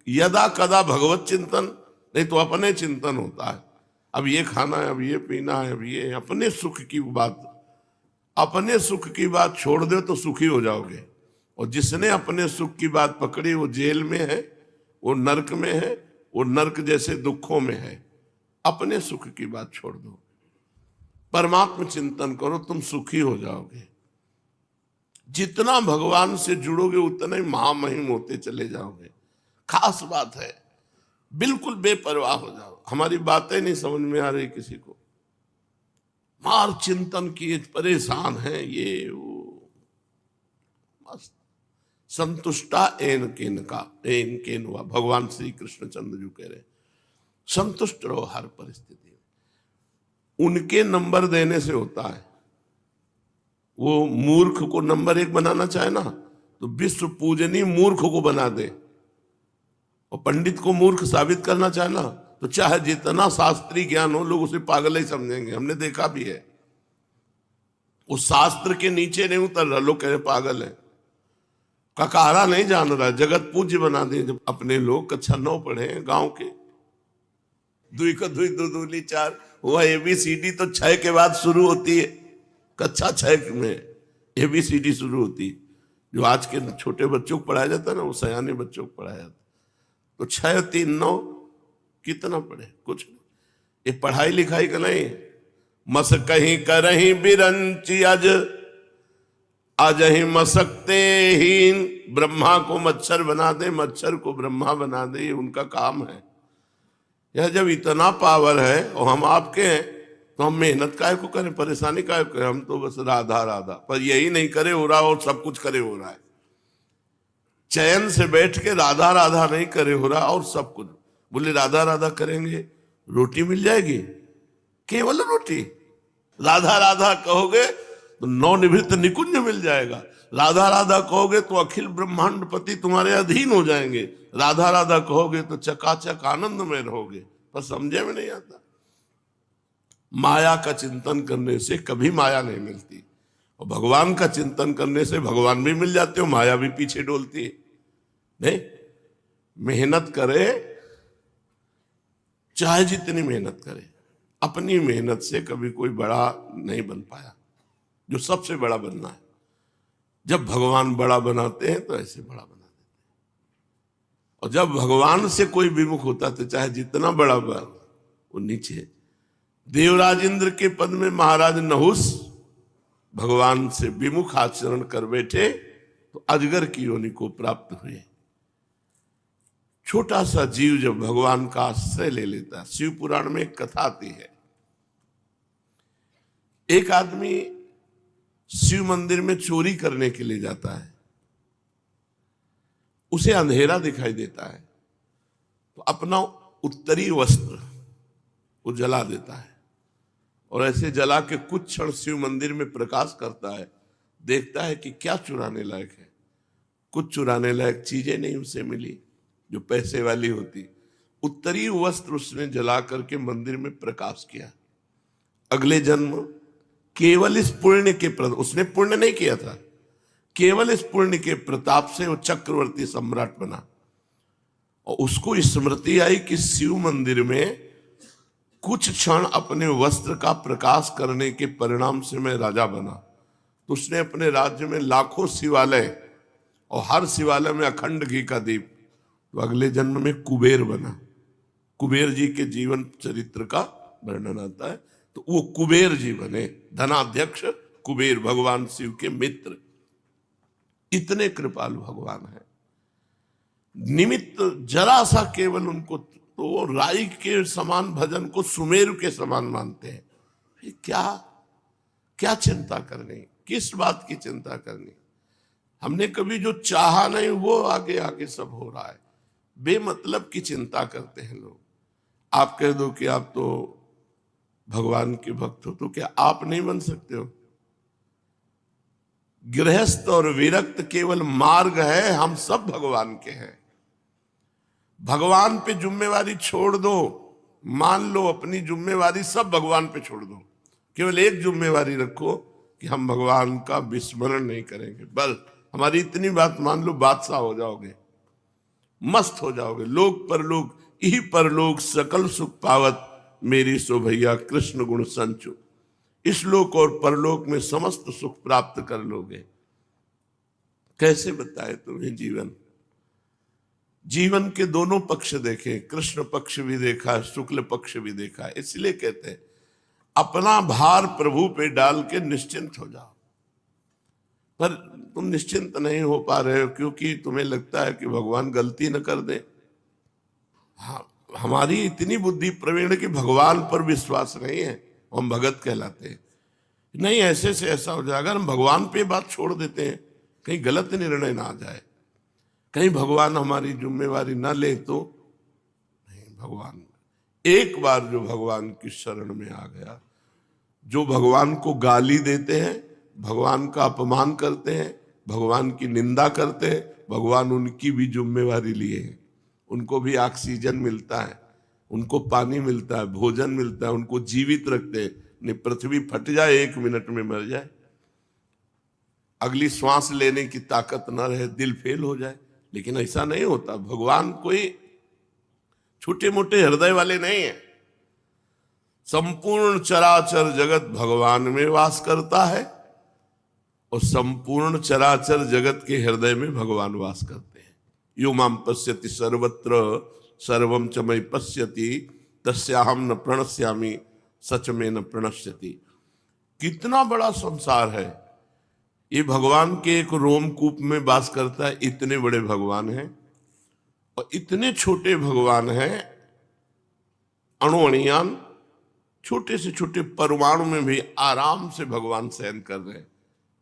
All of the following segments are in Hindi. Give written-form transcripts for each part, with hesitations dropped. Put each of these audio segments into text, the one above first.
यदा कदा भगवत चिंतन, नहीं तो अपने चिंतन होता है। अब ये खाना है, अब ये पीना है, अब ये अपने सुख की बात, अपने सुख की बात छोड़ दो तो सुखी हो जाओगे। और जिसने अपने सुख की बात पकड़ी वो जेल में है, वो नरक में है, वो नरक जैसे दुखों में है। अपने सुख की बात छोड़ दो, परमात्मा चिंतन करो, तुम सुखी हो जाओगे। जितना भगवान से जुड़ोगे उतना ही महामहिम होते चले जाओगे। खास बात है, बिल्कुल बेपरवाह हो जाओ। हमारी बातें नहीं समझ में आ रही किसी को, मार चिंतन किए परेशान है, ये वो मस्त। संतुष्टा एन केन का एन केन हुआ, भगवान श्री कृष्ण चंद्र जी कह रहे संतुष्ट रहो हर परिस्थिति में। उनके नंबर देने से होता है। वो मूर्ख को नंबर 1 बनाना चाहे ना तो विश्व पूजनीय मूर्ख को बना दे, और पंडित को मूर्ख साबित करना चाहे ना तो चाहे जितना शास्त्रीय ज्ञान हो लोग उसे पागल ही समझेंगे। हमने देखा भी है, वो शास्त्र के नीचे नहीं उतर रहा, लोग कह रहे पागल है, ककारा नहीं जान रहा, जगत पूज्य बना दिए। जब अपने लोग कक्षा 9 पढ़े गांव के, दुई को दुई दो दूली 4, वह ABCD तो 6 के बाद शुरू होती है। कक्षा 6 में ABCD शुरू होती है। जो आज के छोटे बच्चों को पढ़ाया जाता है ना, वो सयाने बच्चों को पढ़ाया जाता। तो 6, 3, 9 कितना पढ़े? कुछ नहीं। ये पढ़ाई लिखाई का नहीं। मस कहीं करहीं बिरंची आज ही मसकते हीन। ब्रह्मा को मच्छर बना दे, मच्छर को ब्रह्मा बना दे, ये उनका काम है। यह जब इतना पावर है और हम आपके हैं तो हम मेहनत काहे को करें, परेशानी काहे को करें? हम तो बस राधा राधा, पर यही नहीं करे हो रहा और सब कुछ करे हो रहा है। चैन से बैठ के राधा राधा नहीं करे हो रहा और सब कुछ। बोले राधा राधा करेंगे रोटी मिल जाएगी, केवल रोटी। राधा राधा कहोगे तो नवनिवृत्त निकुंज मिल जाएगा। राधा राधा कहोगे तो अखिल ब्रह्मांड पति तुम्हारे अधीन हो जाएंगे। राधा राधा कहोगे तो चकाचक आनंद में रहोगे। पर समझे में नहीं आता। माया का चिंतन करने से कभी माया नहीं मिलती, और भगवान का चिंतन करने से भगवान भी मिल जाते हो, माया भी पीछे डोलती है। नहीं, मेहनत करे, चाहे जितनी मेहनत करे, अपनी मेहनत से कभी कोई बड़ा नहीं बन पाया। जो सबसे बड़ा बनना है, जब भगवान बड़ा बनाते हैं तो ऐसे बड़ा बना देते हैं। और जब भगवान से कोई विमुख होता तो चाहे जितना बड़ा बना वो नीचे। देवराज इंद्र के पद में महाराज नहुस भगवान से विमुख आचरण कर बैठे तो अजगर की योनि को प्राप्त हुए। छोटा सा जीव जब भगवान का आश्रय ले लेता है। शिव पुराण में एक कथा आती है, एक आदमी शिव मंदिर में चोरी करने के लिए जाता है। उसे अंधेरा दिखाई देता है तो अपना उत्तरी वस्त्र वो जला देता है, और ऐसे जला के कुछ क्षण शिव मंदिर में प्रकाश करता है। देखता है कि क्या चुराने लायक है। कुछ चुराने लायक चीजें नहीं उसे मिली जो पैसे वाली होती। उत्तरी वस्त्र उसने जला करके मंदिर में प्रकाश किया। अगले जन्म केवल इस पुण्य के उसने पुण्य नहीं किया था, केवल इस पुण्य के प्रताप से वो चक्रवर्ती सम्राट बना। और उसको स्मृति आई कि शिव मंदिर में कुछ क्षण अपने वस्त्र का प्रकाश करने के परिणाम से मैं राजा बना। तो उसने अपने राज्य में लाखों शिवालय और हर शिवालय में अखंड घी का दीप। तो अगले जन्म में कुबेर बना। कुबेर जी के जीवन चरित्र का वर्णन आता है, तो वो कुबेर जी बने, धनाध्यक्ष कुबेर, भगवान शिव के मित्र। इतने कृपालु भगवान है। निमित्त जरा सा केवल उनको तो राई के समान भजन को सुमेरु के समान मानते हैं। क्या क्या चिंता करनी, किस बात की चिंता करनी? हमने कभी जो चाहा नहीं वो आगे आगे सब हो रहा है। बेमतलब की चिंता करते हैं लोग। आप कह दो कि आप तो भगवान के भक्त हो, तो क्या आप नहीं बन सकते हो? गृहस्थ और विरक्त केवल मार्ग है, हम सब भगवान के हैं। भगवान पे जिम्मेवारी छोड़ दो, मान लो अपनी जिम्मेवारी सब भगवान पे छोड़ दो। केवल एक जिम्मेवारी रखो कि हम भगवान का विस्मरण नहीं करेंगे। बस हमारी इतनी बात मान लो, बादशाह हो जाओगे। मस्त हो जाओगे। लोक परलोक यही परलोक सकल सुख पावत, मेरी सो भैया कृष्ण गुण संचु। इस लोक और परलोक में समस्त सुख प्राप्त कर लोगे। कैसे बताए तुम्हें जीवन? जीवन के दोनों पक्ष देखे, कृष्ण पक्ष भी देखा, शुक्ल पक्ष भी देखा। इसलिए कहते हैं अपना भार प्रभु पे डाल के निश्चिंत हो जाओ। पर तुम निश्चिंत नहीं हो पा रहे हो क्योंकि तुम्हें लगता है कि भगवान गलती न कर दे। हाँ, हमारी इतनी बुद्धि प्रवीण कि भगवान पर विश्वास नहीं है, हम भगत कहलाते हैं। नहीं, ऐसे से ऐसा हो जाए। अगर हम भगवान पे बात छोड़ देते हैं, कहीं गलत निर्णय ना आ जाए, कहीं भगवान हमारी जिम्मेवारी ना ले तो। नहीं, भगवान एक बार जो भगवान की शरण में आ गया, जो भगवान को गाली देते हैं, भगवान का अपमान करते हैं, भगवान की निंदा करते हैं, भगवान उनकी भी जिम्मेवारी लिए हैं। उनको भी ऑक्सीजन मिलता है, उनको पानी मिलता है, भोजन मिलता है, उनको जीवित रखते हैं। नहीं पृथ्वी फट जाए, 1 मिनट में मर जाए, अगली श्वास लेने की ताकत न रहे, दिल फेल हो जाए। लेकिन ऐसा नहीं होता। भगवान कोई छोटे मोटे हृदय वाले नहीं है। संपूर्ण चराचर जगत भगवान में वास करता है और संपूर्ण चराचर जगत के हृदय में भगवान वास करते हैं। यो माम पश्यति सर्वत्र सर्वम च मयि पश्यति तस्याहम न प्रणश्यामि सच में न प्रणश्यति। कितना बड़ा संसार है। ये भगवान के एक रोमकूप में वास करता है। इतने बड़े भगवान हैं और इतने छोटे भगवान हैं। अणुअणियान छोटे से छोटे परमाणु में भी आराम से भगवान शयन कर रहे हैं।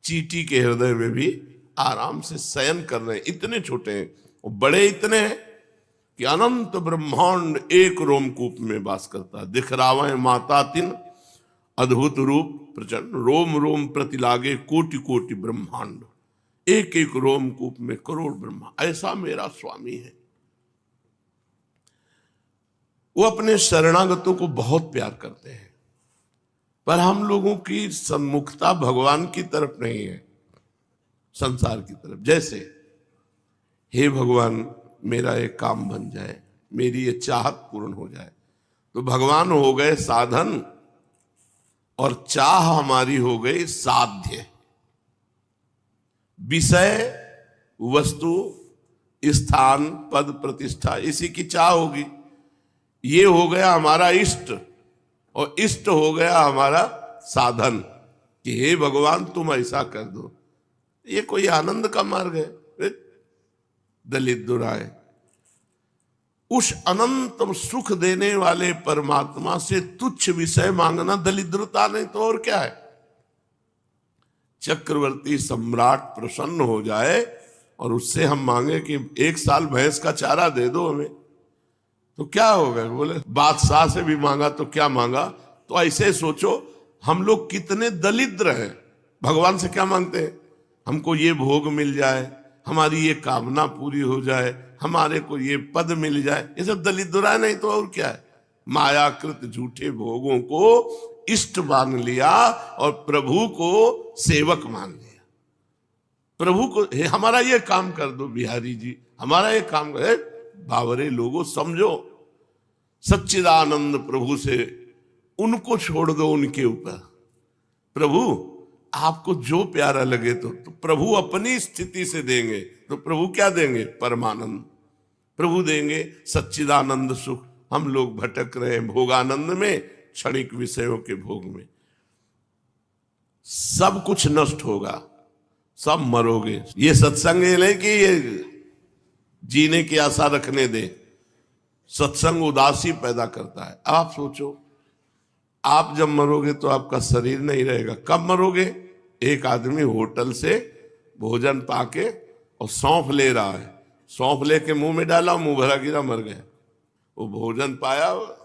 चींटी के हृदय में भी आराम से शयन कर रहे हैं। इतने छोटे हैं और बड़े इतने हैं कि अनंत ब्रह्मांड एक रोमकूप में वास करता है। दिखरावे माता तिन अद्भुत रूप प्रचंड, रोम रोम प्रति लागे कोटि कोटि ब्रह्मांड। एक एक रोमकूप में करोड़ ब्रह्मा। ऐसा मेरा स्वामी है। वो अपने शरणागतों को बहुत प्यार करते हैं, पर हम लोगों की सम्मुखता भगवान की तरफ नहीं है, संसार की तरफ। जैसे हे भगवान मेरा एक काम बन जाए, मेरी ये चाहत पूर्ण हो जाए, तो भगवान हो गए साधन और चाह हमारी हो गई साध्य। विषय वस्तु स्थान पद प्रतिष्ठा इसी की चाह होगी। ये हो गया हमारा इष्ट और इष्ट हो गया हमारा साधन कि हे भगवान तुम ऐसा कर दो। ये कोई आनंद का मार्ग है? दलित दुराए उस अनंत सुख देने वाले परमात्मा से तुच्छ विषय मांगना दलिद्रता नहीं तो और क्या है। चक्रवर्ती सम्राट प्रसन्न हो जाए और उससे हम मांगे कि 1 साल भैंस का चारा दे दो हमें, तो क्या होगा? बोले बादशाह से भी मांगा तो क्या मांगा। तो ऐसे सोचो हम लोग कितने दलिद्र हैं। भगवान से क्या मांगते हैं? हमको ये भोग मिल जाए, हमारी ये कामना पूरी हो जाए, हमारे को ये पद मिल जाए। ये सब दलिद्रा नहीं तो और क्या है। मायाकृत झूठे भोगों को इष्ट मान लिया और प्रभु को सेवक मान लिया। प्रभु को हे हमारा ये काम कर दो बिहारी जी, हमारा ये काम कर। बावरे लोगों समझो, सच्चिदानंद प्रभु से उनको छोड़ दो, उनके ऊपर। प्रभु आपको जो प्यारा लगे तो प्रभु अपनी स्थिति से देंगे। तो प्रभु क्या देंगे? परमानंद। प्रभु देंगे सच्चिदानंद सुख। हम लोग भटक रहे हैं भोगानंद में, क्षणिक विषयों के भोग में। सब कुछ नष्ट होगा, सब मरोगे। ये सत्संग ये नहीं कि ये जीने की आशा रखने दे। सत्संग उदासी पैदा करता है। अब आप सोचो, आप जब मरोगे तो आपका शरीर नहीं रहेगा। कब मरोगे? एक आदमी होटल से भोजन पाके और सौंफ ले रहा है, सौंफ लेके मुंह में डाला, मुंह भरा गिरा, मर गया। वो भोजन पाया और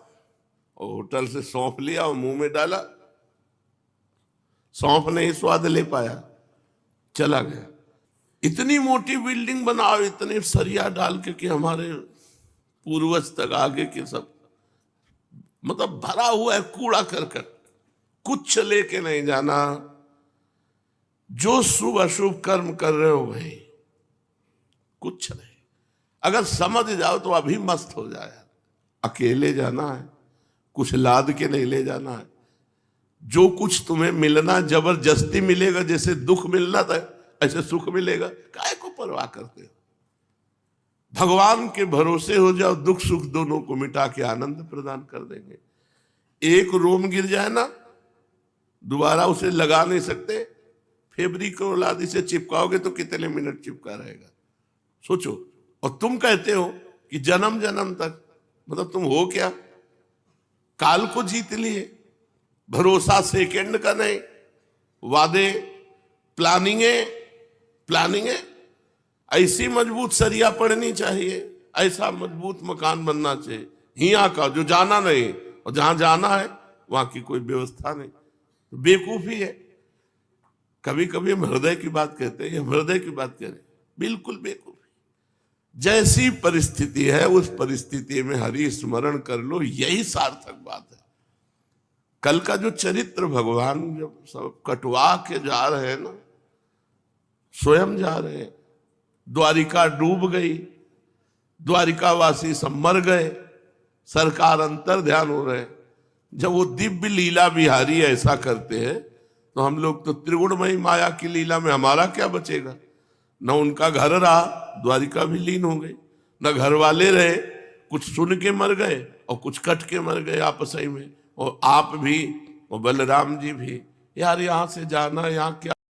होटल से सौंफ लिया और मुंह में डाला, सौंफ नहीं स्वाद ले पाया, चला गया। इतनी मोटी बिल्डिंग बनाओ, इतने सरिया डाल के कि हमारे पूर्वज तक आगे के सब मतलब भरा हुआ है कूड़ा करकट, कुछ लेके नहीं जाना। जो शुभ अशुभ कर्म कर रहे हो भाई, कुछ नहीं। अगर समझ जाओ तो अभी मस्त हो जाए। अकेले जाना है, कुछ लाद के नहीं ले जाना है। जो कुछ तुम्हें मिलना जबरदस्ती मिलेगा, जैसे दुख मिलना था ऐसे सुख मिलेगा, काहे को परवाह करते हो। भगवान के भरोसे हो जाओ, दुख सुख दोनों को मिटा के आनंद प्रदान कर देंगे। एक रोम गिर जाए ना, दोबारा उसे लगा नहीं सकते। फैब्रिक और लादी से चिपकाओगे तो कितने मिनट चिपका रहेगा, सोचो। और तुम कहते हो कि जन्म जन्म तक, मतलब तुम हो क्या, काल को जीत लिए। भरोसा सेकंड का नहीं, वादे, प्लानिंगे ऐसी मजबूत सरिया पड़नी चाहिए, ऐसा मजबूत मकान बनना चाहिए। हिया का जो जाना नहीं, और जहां जाना है वहां की कोई व्यवस्था नहीं, तो बेवकूफी है। कभी कभी हम हृदय की बात कहते हैं, हम हृदय की बात करें, बिल्कुल बेवकूफी। जैसी परिस्थिति है उस परिस्थिति में हरि स्मरण कर लो, यही सार्थक बात है। कल का जो चरित्र भगवान जब सब कटवा के जा रहे हैं ना, स्वयं जा रहे हैं, द्वारिका डूब गई, द्वारिकावासी सब मर गए, सरकार अंतर ध्यान हो रहे। जब वो दिव्य लीला बिहारी ऐसा करते हैं तो हम लोग तो त्रिगुणमयी माया की लीला में हमारा क्या बचेगा। न उनका घर रहा, द्वारिका भी लीन हो गई, न घर वाले रहे, कुछ सुन के मर गए और कुछ कट के मर गए आपस में, और आप भी और बलराम जी भी। यार यहाँ से जाना, यहाँ क्या